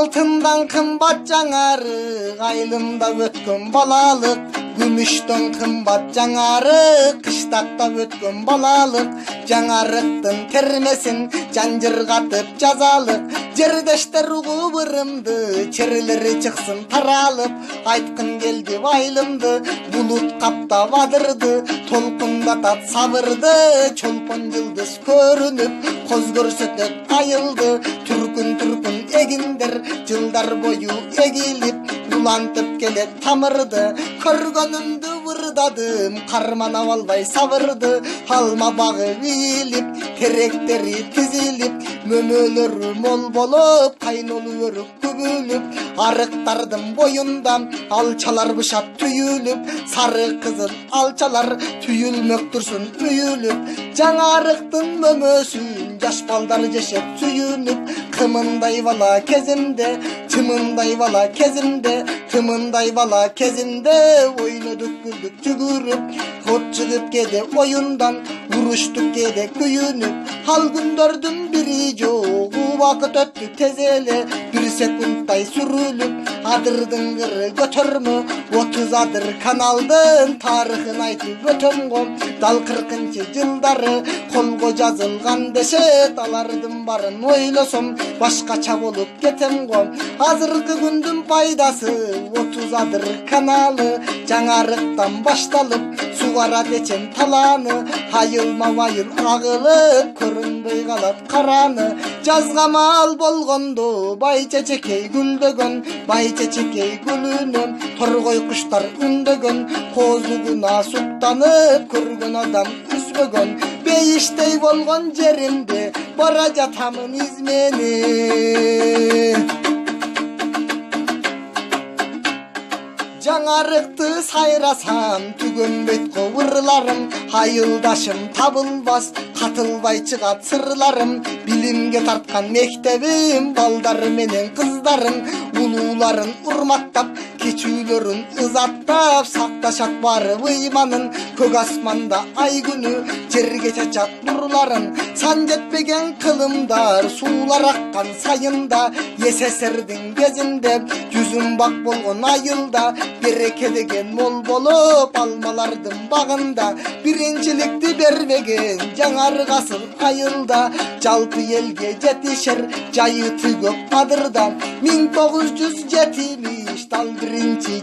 Алтындан қымбат жаңарық, айылымда өткен балалық. Күміштен қымбат жаңарық, қыштақта өткен балалық. Жаңарықтың термесін жанжырғатып жазалық. Жердештер ұғып ырымды, черілері чықсын таралып. Айтқын келді айылымды, бұлыт қаптап адырды. Толқындатат сабырды, чолпон жылдыз көрініп. Қоз көрсетет айылды, түркін егіндер, жылдар бойы егіліп. Улантып келет тамырды, көргөнімді ұрдадым, қарманап албай сабырды. Алма бағы виліп, теректері тізіліп, мөмөлері мол болып, қайнолы өрік күбіліп. Арықтардың бойында алчалар бышат түйіліп, сары қызыл алчалар түйілмек тұрсын үйіліп. Жаңарықтың мөмөсін жаш балдар жешеп сүйініп, қымындай бала кезімде, чымындай бала кезімде, тымындай бала кезімде. Ойнадық күлдік жүгіріп, от шығып кеде ойындан, ұрыштық кеде күйініп. Ал күндердің бірі жоқ, уақыт өтті тезеле, бір секундтай сүріліп. Адырдың ғыры көтермі, 30 адыр каналдың тарихын айтып өтем ғом. Дал 40-шы жылдары қолға жазылған дешет, алардың барын ойлосом, башқача болып кетем ғом. Азырғы күндің пайдасы 30 адыр каналы, жаңарықтан башталып, суғара дечен таланы. Айылма айыл ағылып, көрінбей қалат қараны. Жазға мал болғанды, бай чечекей гүлдөгөн, бай чечекей гүлінен, торғой құштар үндөгөн, қозуғына суқтанып, көрген адам үзбөгөн. Бейіштей болған жерімде, бара жатамын измени. Жаңарықты сайрасам, түгөнбейт қовырларым. Айылдашым табылбас, қатылбай чығат сырларым. Билимге тартқан мектебім, балдары менен қыздарым. Улууларын урматтап, кечүүлөрүн ызаттап, сакташат бары ыйманын. Көк асманда ай күнү, жерге чачат нурларын. Сан жетпеген кылымдар, суулар аккан сайында. СССРдин кезинде, жүзүм бак болгон айылда. Береке деген мол болуп, алмалардын багында. Биринчиликти бербеген, жаңарык асыл айылда. Жалпы элге жетишер, жайыты көп адырда. 1971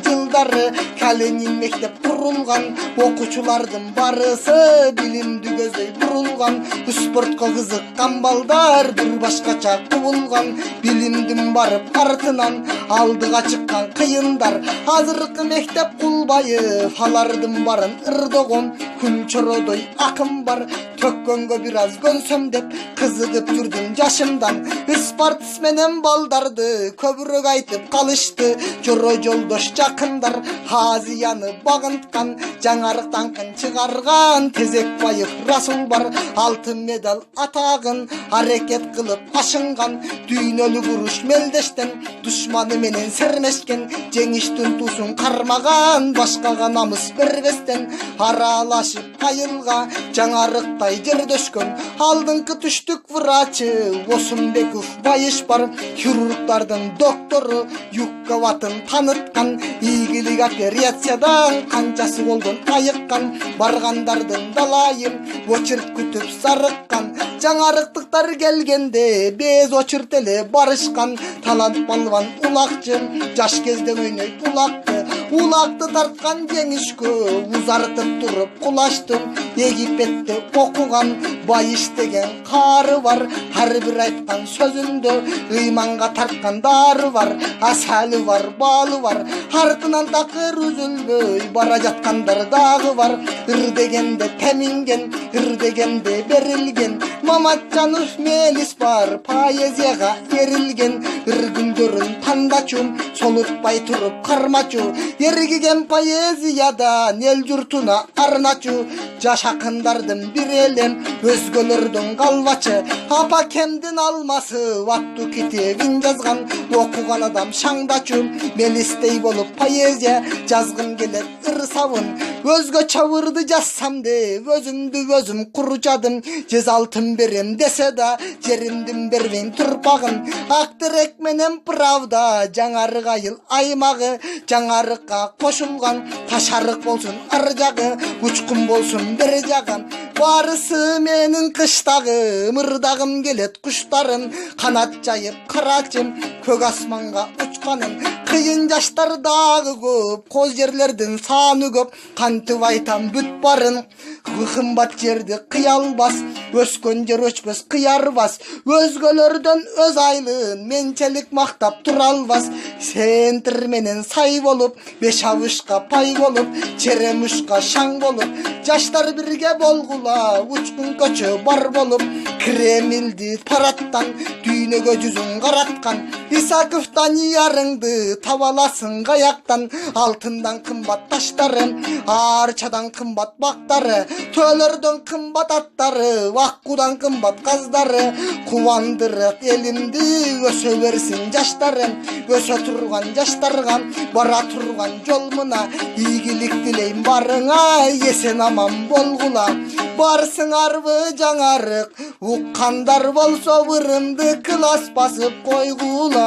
жылдары Калинин мектеп курулган. Окуучулардын барысы билимди көздөй бурулган. Спортко кызыккан балдар бир башкача кубулган. Билимдин барып артынан алдыга чыккан кыйындар. Азыркы мектеп кулбайып, алардын барын ырдогон. Күн чородой акым бар, төккөнгө бир аз көнсөм деп кызыгып жүрдүм жашымдан. Спортс менен балдарды көбүрөөк айтып калышты. Жора жолдош жакындар Азияны багынткан. Жаңарыктан кын чыгарган Тезекбаев Расул бар. Алтын медаль атагын аракет кылып ашынган. Дүйнөлүк уруш мелдештен душманы менен сермешкен. Жеңиштин туусун кармаган, башкага намыс бербестен аралашып айылга жаңарыктай жердөшкөн. Алдыңкы түштүк врачы Осунбеков Байыш бар. Хирургдардын доктору Юкковатын таныткан. Ийгилик операциядан канчасы болдун айыккан. Баргандардын далайын очерт күтүп сарыккан. Жаңарыктыктар келгенде без очерт эле барышкан. Талант балбан улакчы жаш кезден ойнойт улакты. Улакты тарткан жеңишкө узартып туруп кулаштым. Египетте окуган Байыш деген кары бар. Ар бир айткан сөзүндө ыйманга тарткандары бар. Асалы бар, балы бар. Артынан такыр үзүлбөй бара жаткандар дагы бар. Ыр дегенде теминген, ыр дегенде берилген. Маматжанов мелис бар, поэзияга эрилген. Ыр күндөрүн тандачу, солутпай туруп кармачу. Ергиген поэзияда ел журтуна арначу, жаш акындардын бир элем өзгөлөрдүн калбачы. Апа кемдин алмасы ватту китебин жазган, окуган адам шаңдачу. Мен истей болуп поэзия жазгым келет ырсабын, өзгөчө ырды жазсам деп өзүмдү өзүм курчадым. Жез алтын берем десе да жеримдин бербейм турпагын. Актырек менен правда жаңарык айыл аймагы, жаңарыкка кошулган ташарык болсун ар жагы, учкун болсун бер жагы. Барысы менин кыштагы, мырдагым келет куштарын, канат жайып карачым көк асманга учканын. Кыйын жаштар дагы көп, коз жерлердин саны көп, кантип айтам бүт барын. Кымбат жерди кыя албас, өскөн жер өчпөс кыярбас. Өзгөлөрдөн өз айлын менчелик мактап тура албас. Сентир менен сай болуп, беш абышка пай болуп, черемушка шаң болуп, жаштар бирге болгула, учкун көчө бар болуп. Кремлди параттан дүйнөгө жүзүн караткан, Исаковтан ярыңды табаласын каяктан. Алтындан кымбат таштары, арчадан кымбат бактары, төлөрдөн кымбат аттары, аккудан кымбат каздары. Кубандырат элимди өсө берсин жаштары, өсө турган жаштарга бара турган жол мына. Ийгилик дилейм барыңа, эсен аман болгула. Барсыңарбы жаңарык, уккандар болсо ырымды класс басып койгула.